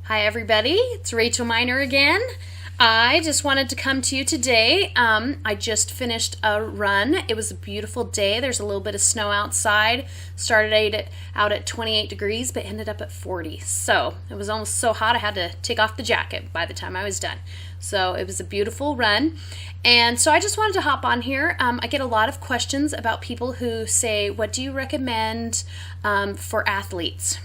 Hi everybody, it's Rachel Miner again. I just wanted to come to you today. I just finished a run. It was a beautiful day. There's a little bit of snow outside. Started out at 28 degrees but ended up at 40. So it was almost so hot I had to take off the jacket by the time I was done. So it was a beautiful run. And so I just wanted to hop on here. I get a lot of questions about people who say, what do you recommend for athletes?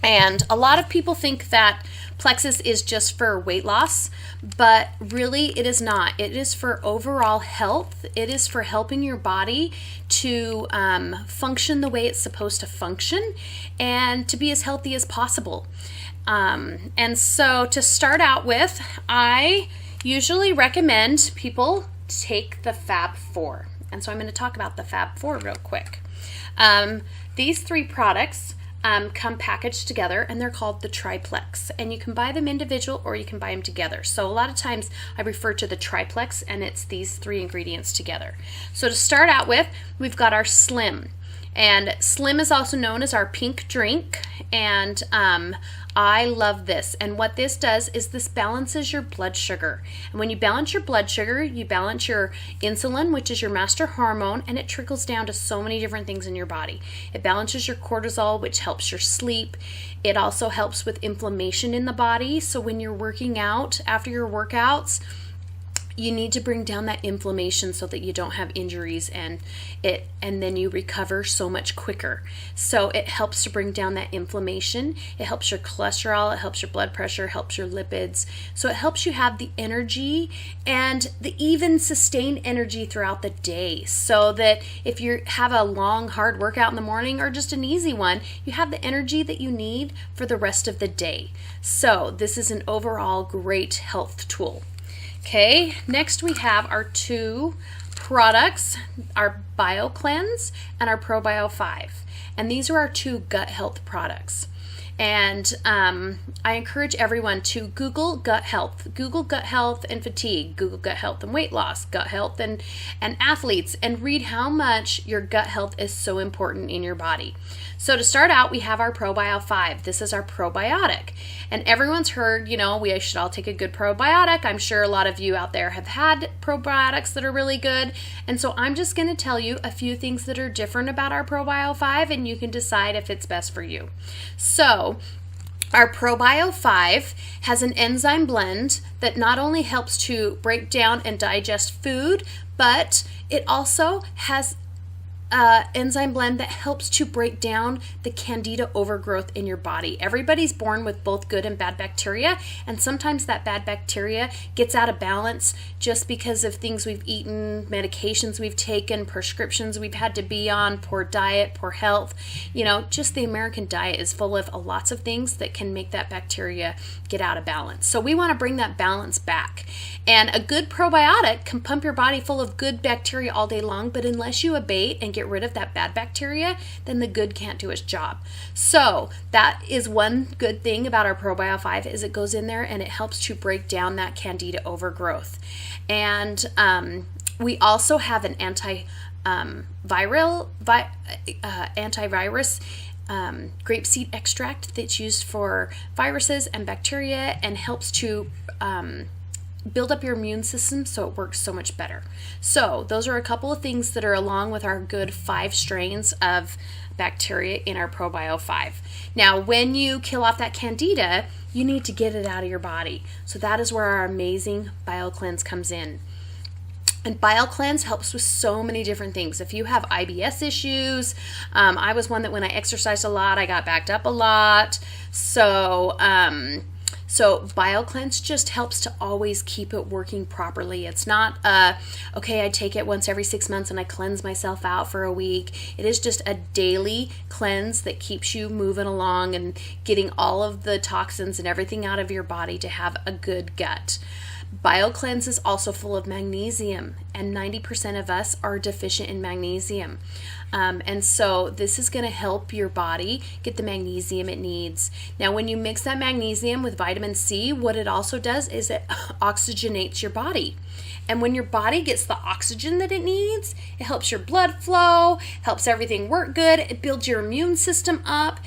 And a lot of people think that Plexus is just for weight loss, but really it is not. It is for overall health. It is for helping your body to function the way it's supposed to function and to be as healthy as possible. And so to start out with, I usually recommend people take the Fab 4. And so I'm going to talk about the Fab 4 real quick. These three products come packaged together, and they're called the triplex, and you can buy them individual or you can buy them together. So a lot of times I refer to the triplex, and it's these three ingredients together. So to start out with, we've got our Slim, and Slim is also known as our pink drink, and I love this. And what this does is this balances your blood sugar. And when you balance your blood sugar, you balance your insulin, which is your master hormone, and it trickles down to so many different things in your body. It balances your cortisol, which helps your sleep. It also helps with inflammation in the body. So when you're working out, after your workouts, you need to bring down that inflammation so that you don't have injuries and then you recover so much quicker. So it helps to bring down that inflammation. It helps your cholesterol, it helps your blood pressure, helps your lipids. So it helps you have the energy and the even sustained energy throughout the day, so that if you have a long, hard workout in the morning or just an easy one, you have the energy that you need for the rest of the day. So this is an overall great health tool. Okay, next we have our two products, our BioCleanse and our ProBio 5. And these are our two gut health products. And I encourage everyone to Google gut health and fatigue, Google gut health and weight loss, gut health and athletes, and read how much your gut health is so important in your body. So to start out, we have our ProBio 5. This is our probiotic. And everyone's heard, we should all take a good probiotic. I'm sure a lot of you out there have had probiotics that are really good. And so I'm just going to tell you a few things that are different about our ProBio 5, and you can decide if it's best for you. So our ProBio 5 has an enzyme blend that not only helps to break down and digest food, but it also has enzyme blend that helps to break down the candida overgrowth in your body. Everybody's born with both good and bad bacteria, and sometimes that bad bacteria gets out of balance just because of things we've eaten, medications we've taken, prescriptions we've had to be on, poor diet, poor health. Just the American diet is full of lots of things that can make that bacteria get out of balance. So we want to bring that balance back. And a good probiotic can pump your body full of good bacteria all day long, but unless you abate and get rid of that bad bacteria, then the good can't do its job. So that is one good thing about our ProBio 5, is it goes in there and it helps to break down that candida overgrowth. And we also have an antivirus grapeseed extract that's used for viruses and bacteria and helps to build up your immune system so it works so much better. So those are a couple of things that are along with our good 5 strains of bacteria in our ProBio 5. Now, when you kill off that candida, you need to get it out of your body. So that is where our amazing BioCleanse comes in. And BioCleanse helps with so many different things. If you have IBS issues, I was one that when I exercised a lot, I got backed up a lot. So BioCleanse just helps to always keep it working properly. It's not, okay, I take it once every 6 months and I cleanse myself out for a week. It is just a daily cleanse that keeps you moving along and getting all of the toxins and everything out of your body to have a good gut. BioCleanse is also full of magnesium, and 90% of us are deficient in magnesium. And so this is going to help your body get the magnesium it needs. Now, when you mix that magnesium with vitamin C, what it also does is it oxygenates your body. And when your body gets the oxygen that it needs, it helps your blood flow, helps everything work good, it builds your immune system up.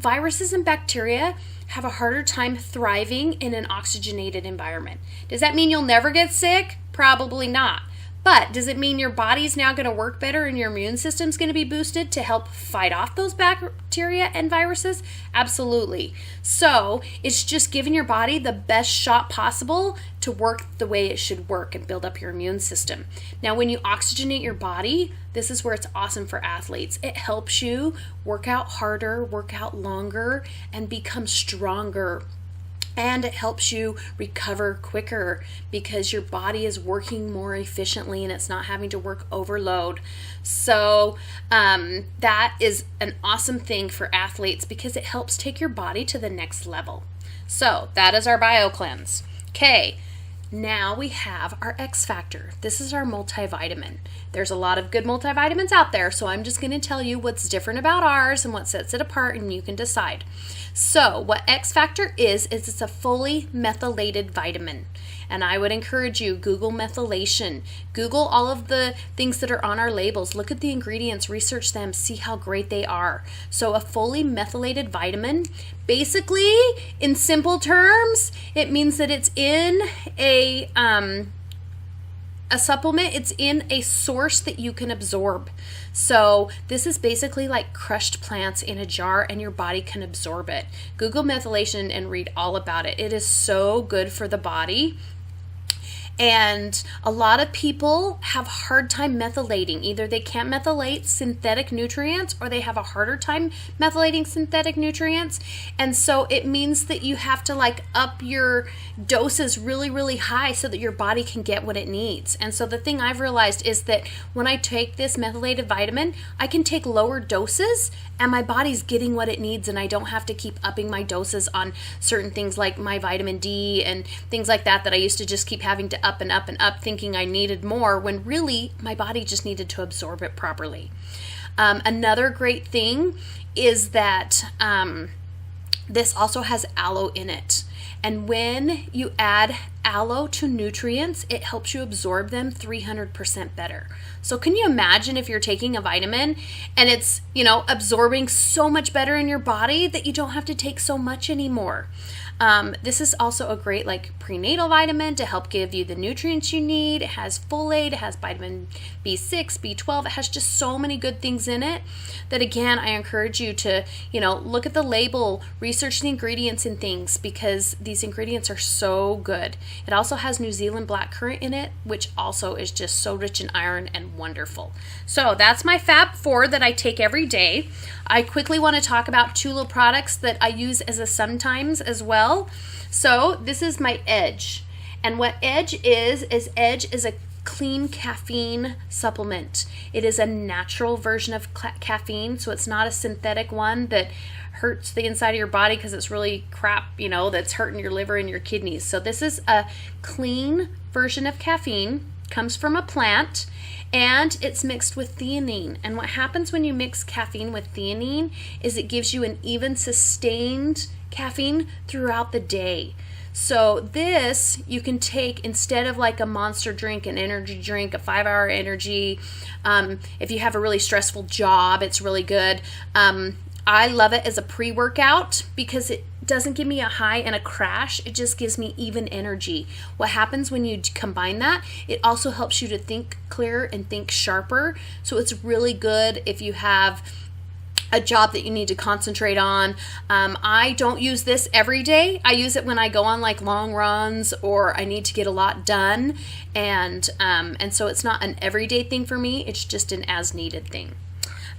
viruses and bacteria have a harder time thriving in an oxygenated environment. Does that mean you'll never get sick? Probably not. But does it mean your body's now going to work better and your immune system's going to be boosted to help fight off those bacteria and viruses? Absolutely. So it's just giving your body the best shot possible to work the way it should work and build up your immune system. Now, when you oxygenate your body, this is where it's awesome for athletes. It helps you work out harder, work out longer, and become stronger. And it helps you recover quicker because your body is working more efficiently and it's not having to work overload. So that is an awesome thing for athletes because it helps take your body to the next level. So that is our bio cleanse. Okay. Now we have our X Factor. This is our multivitamin. There's a lot of good multivitamins out there, so I'm just going to tell you what's different about ours and what sets it apart, and you can decide. So what X Factor is it's a fully methylated vitamin. And I would encourage you, Google methylation. Google all of the things that are on our labels. Look at the ingredients, research them, see how great they are. So a fully methylated vitamin, basically, in simple terms, it means that it's in a supplement. It's in a source that you can absorb. So this is basically like crushed plants in a jar and your body can absorb it. Google methylation and read all about it. It is so good for the body. And a lot of people have a hard time methylating. Either they can't methylate synthetic nutrients or they have a harder time methylating synthetic nutrients. And so it means that you have to like up your doses really, really high so that your body can get what it needs. And so the thing I've realized is that when I take this methylated vitamin, I can take lower doses and my body's getting what it needs and I don't have to keep upping my doses on certain things like my vitamin D and things like that I used to just keep having to up and up and up thinking I needed more when really my body just needed to absorb it properly. Another great thing is that this also has aloe in it. And when you add aloe to nutrients, it helps you absorb them 300% better. So can you imagine if you're taking a vitamin and it's, absorbing so much better in your body that you don't have to take so much anymore? This is also a great prenatal vitamin to help give you the nutrients you need. It has folate, it has vitamin B6, B12. It has just so many good things in it that, again, I encourage you to, look at the label, research the ingredients and things because these ingredients are so good. It also has New Zealand blackcurrant in it, which also is just so rich in iron and wonderful. So that's my Fab 4 that I take every day. I quickly want to talk about 2 little products that I use as a sometimes as well. So this is my Edge. And what Edge is Edge is a clean caffeine supplement. It is a natural version of caffeine, so it's not a synthetic one that hurts the inside of your body because it's really crap, that's hurting your liver and your kidneys. So this is a clean version of caffeine, comes from a plant, and it's mixed with theanine. And what happens when you mix caffeine with theanine is it gives you an even sustained caffeine throughout the day. So this you can take instead of a Monster drink, an energy drink, a 5-hour energy. If you have a really stressful job, it's really good. I love it as a pre-workout because it doesn't give me a high and a crash. It just gives me even energy. What happens when you combine that, it also helps you to think clearer and think sharper. So it's really good if you have a job that you need to concentrate on. I don't use this every day. I use it when I go on long runs or I need to get a lot done. And so it's not an everyday thing for me. It's just an as needed thing.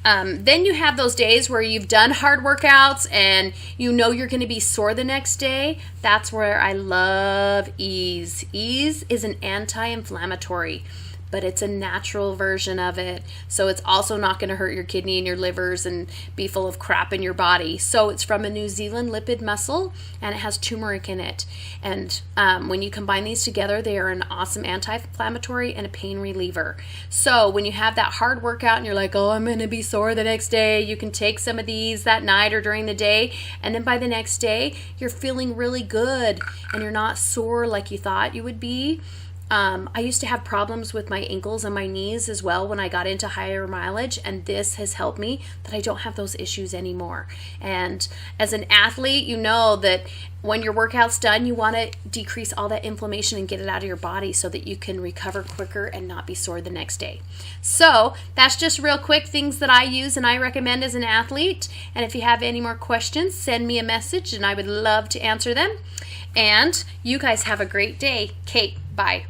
Then you have those days where you've done hard workouts and you're going to be sore the next day. That's where I love Ease. Ease is an anti-inflammatory, but it's a natural version of it. So it's also not going to hurt your kidney and your livers and be full of crap in your body. So it's from a New Zealand lipid mussel and it has turmeric in it. And when you combine these together, they are an awesome anti-inflammatory and a pain reliever. So when you have that hard workout and you're like, oh, I'm going to be sore the next day, you can take some of these that night or during the day. And then by the next day, you're feeling really good and you're not sore like you thought you would be. I used to have problems with my ankles and my knees as well when I got into higher mileage, and this has helped me that I don't have those issues anymore. And as an athlete, you know that when your workout's done, you want to decrease all that inflammation and get it out of your body so that you can recover quicker and not be sore the next day. So that's just real quick things that I use and I recommend as an athlete. And if you have any more questions, send me a message and I would love to answer them. And you guys have a great day. Kate, bye.